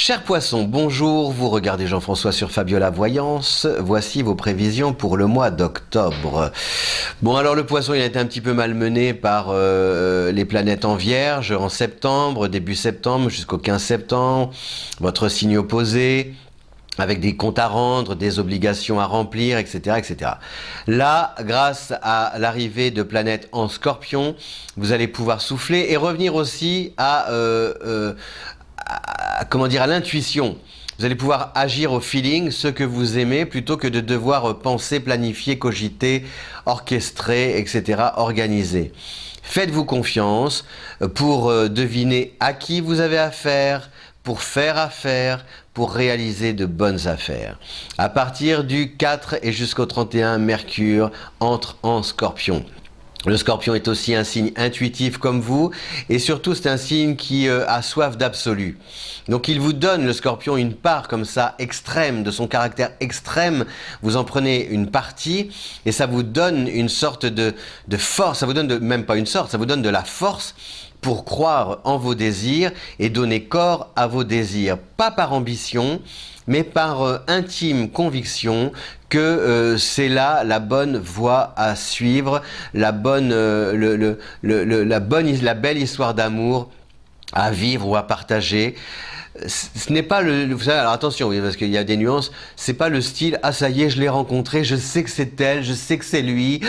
Chers poissons, bonjour, vous regardez Jean-François sur Fabiola Voyance, voici vos prévisions pour le mois d'octobre. Bon alors le poisson il a été un petit peu malmené par les planètes en Vierge en septembre, début septembre jusqu'au 15 septembre, votre signe opposé, avec des comptes à rendre, des obligations à remplir, etc., etc. Là, grâce à l'arrivée de planètes en Scorpion, vous allez pouvoir souffler et revenir aussi à l'intuition. Vous allez pouvoir agir au feeling, ce que vous aimez, plutôt que de devoir penser, planifier, cogiter, orchestrer, etc., organiser. Faites-vous confiance pour deviner à qui vous avez affaire, pour faire affaire, pour réaliser de bonnes affaires. À partir du 4 et jusqu'au 31, Mercure entre en Scorpion. Le Scorpion est aussi un signe intuitif comme vous, et surtout c'est un signe qui a soif d'absolu. Donc il vous donne, le Scorpion, une part comme ça extrême, de son caractère extrême. Vous en prenez une partie, et ça vous donne une sorte de force, ça vous donne même pas une sorte, ça vous donne de la force pour croire en vos désirs et donner corps à vos désirs. Pas par ambition, mais par intime conviction que c'est là la bonne voie à suivre, la belle histoire d'amour à vivre ou à partager. Ce n'est pas vous savez, alors attention, parce qu'il y a des nuances, c'est pas le style, ah ça y est, je l'ai rencontré, je sais que c'est elle, je sais que c'est lui,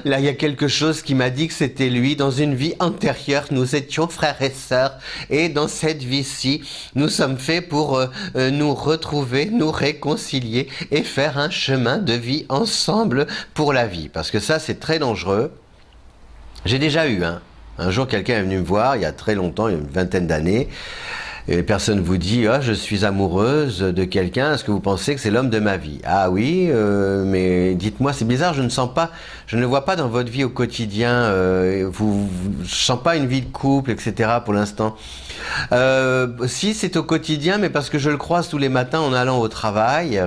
là il y a quelque chose qui m'a dit que c'était lui, dans une vie antérieure, nous étions frères et sœurs, et dans cette vie-ci, nous sommes faits pour nous retrouver, nous réconcilier, et faire un chemin de vie ensemble pour la vie, parce que ça c'est très dangereux. J'ai déjà eu, un jour quelqu'un est venu me voir, il y a très longtemps, il y a une vingtaine d'années, et personne vous dit « Ah, je suis amoureuse de quelqu'un, est-ce que vous pensez que c'est l'homme de ma vie ?» Ah oui, mais dites-moi, c'est bizarre, je ne le vois pas dans votre vie au quotidien, je sens pas une vie de couple, etc. pour l'instant. Si, c'est au quotidien, mais parce que je le croise tous les matins en allant au travail.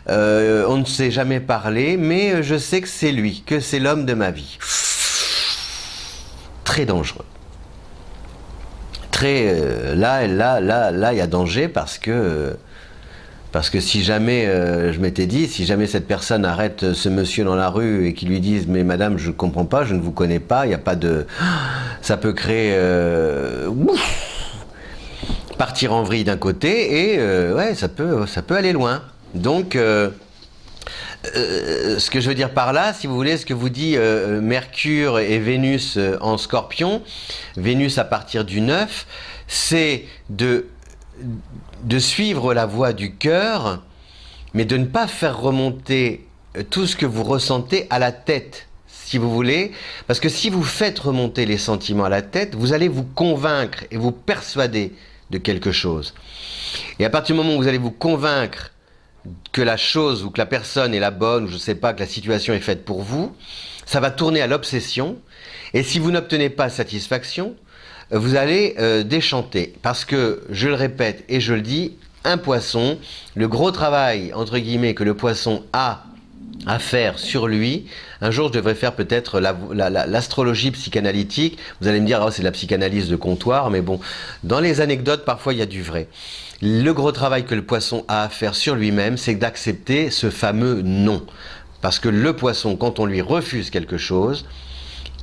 On ne s'est jamais parlé, mais je sais que c'est lui, que c'est l'homme de ma vie. Très dangereux. Là, il y a danger parce que si jamais, je m'étais dit, si jamais cette personne arrête ce monsieur dans la rue et qu'il lui dise « Mais madame, je ne comprends pas, je ne vous connais pas, il n'y a pas de... » Ça peut créer... partir en vrille d'un côté et ouais, ça peut aller loin. Donc... ce que je veux dire par là, si vous voulez, ce que vous dit Mercure et Vénus en Scorpion, Vénus à partir du 9, c'est de suivre la voie du cœur, mais de ne pas faire remonter tout ce que vous ressentez à la tête, si vous voulez, parce que si vous faites remonter les sentiments à la tête, vous allez vous convaincre et vous persuader de quelque chose. Et à partir du moment où vous allez vous convaincre que la chose ou que la personne est la bonne, ou je ne sais pas, que la situation est faite pour vous, ça va tourner à l'obsession, et si vous n'obtenez pas satisfaction, vous allez déchanter. Parce que, je le répète et je le dis, un poisson, le gros travail, entre guillemets, que le poisson a à faire sur lui, un jour je devrais faire peut-être l'astrologie psychanalytique, vous allez me dire, oh, c'est de la psychanalyse de comptoir, mais bon, dans les anecdotes, parfois il y a du vrai. Le gros travail que le poisson a à faire sur lui-même, c'est d'accepter ce fameux non. Parce que le poisson, quand on lui refuse quelque chose,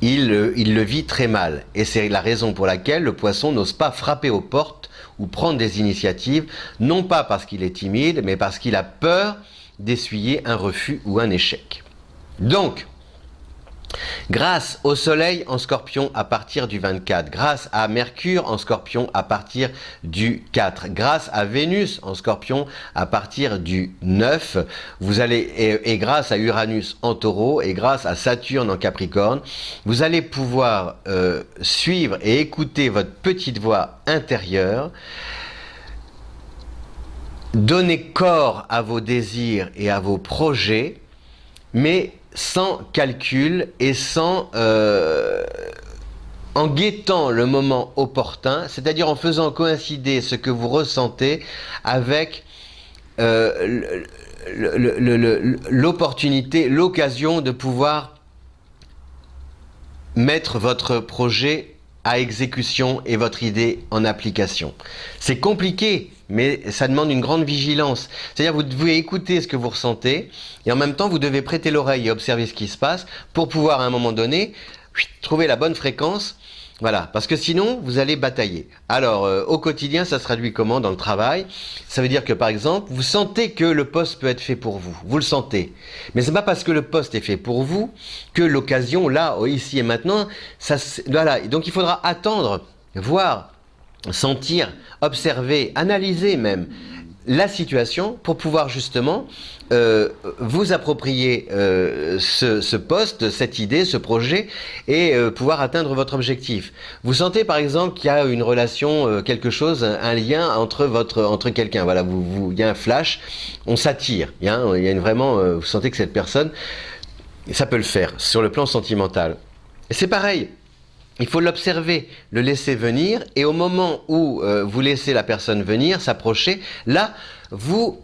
il le vit très mal. Et c'est la raison pour laquelle le poisson n'ose pas frapper aux portes ou prendre des initiatives, non pas parce qu'il est timide, mais parce qu'il a peur d'essuyer un refus ou un échec. Donc, grâce au Soleil en Scorpion à partir du 24, grâce à Mercure en Scorpion à partir du 4, grâce à Vénus en Scorpion à partir du 9, vous allez, et grâce à Uranus en Taureau et grâce à Saturne en Capricorne, vous allez pouvoir suivre et écouter votre petite voix intérieure, donner corps à vos désirs et à vos projets, mais sans calcul et en guettant le moment opportun, c'est-à-dire en faisant coïncider ce que vous ressentez avec l'opportunité, l'occasion de pouvoir mettre votre projet à exécution et votre idée en application. C'est compliqué, mais ça demande une grande vigilance. C'est-à-dire vous devez écouter ce que vous ressentez et en même temps vous devez prêter l'oreille et observer ce qui se passe pour pouvoir à un moment donné trouver la bonne fréquence. Voilà, parce que sinon, vous allez batailler. Alors, au quotidien, ça se traduit comment dans le travail? Ça veut dire que, par exemple, vous sentez que le poste peut être fait pour vous. Vous le sentez. Mais c'est pas parce que le poste est fait pour vous que l'occasion, là, ici et maintenant, voilà. Donc, il faudra attendre, voir, sentir, observer, analyser même la situation pour pouvoir justement vous approprier ce poste, cette idée, ce projet et pouvoir atteindre votre objectif. Vous sentez par exemple qu'il y a une relation, quelque chose, un lien entre quelqu'un. Voilà, il y a un flash, on s'attire. Il y a vraiment, vous sentez que cette personne, ça peut le faire sur le plan sentimental. Et c'est pareil. Il faut l'observer, le laisser venir, et au moment où vous laissez la personne venir, s'approcher, là, vous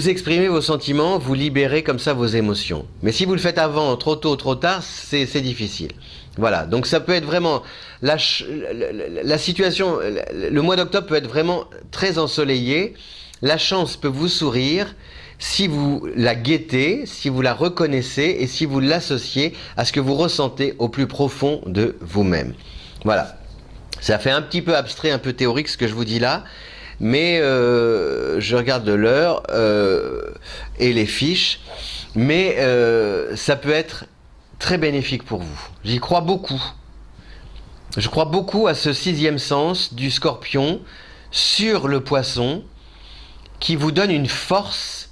exprimez vos sentiments, vous libérez comme ça vos émotions. Mais si vous le faites avant, trop tôt, trop tard, c'est difficile. Voilà, donc ça peut être vraiment, la situation, le mois d'octobre peut être vraiment très ensoleillé, la chance peut vous sourire, si vous la guettez, si vous la reconnaissez et si vous l'associez à ce que vous ressentez au plus profond de vous-même. Voilà. Ça fait un petit peu abstrait, un peu théorique ce que je vous dis là, mais je regarde l'heure et les fiches, mais ça peut être très bénéfique pour vous. J'y crois beaucoup. Je crois beaucoup à ce 6e sens du Scorpion sur le Poisson qui vous donne une force.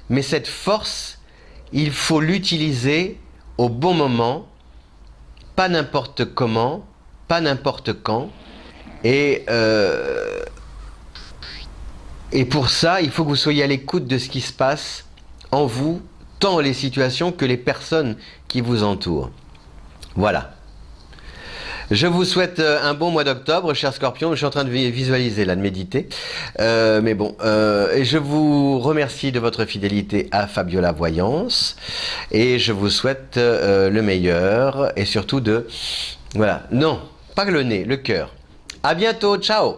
Mais cette force, il faut l'utiliser au bon moment, pas n'importe comment, pas n'importe quand. Et pour ça, il faut que vous soyez à l'écoute de ce qui se passe en vous, tant les situations que les personnes qui vous entourent. Voilà. Je vous souhaite un bon mois d'octobre, cher Scorpion. Je suis en train de visualiser, là, de méditer. Mais bon, et je vous remercie de votre fidélité à Fabiola Voyance. Et je vous souhaite le meilleur. Et surtout voilà. Non, pas le nez, le cœur. À bientôt, ciao!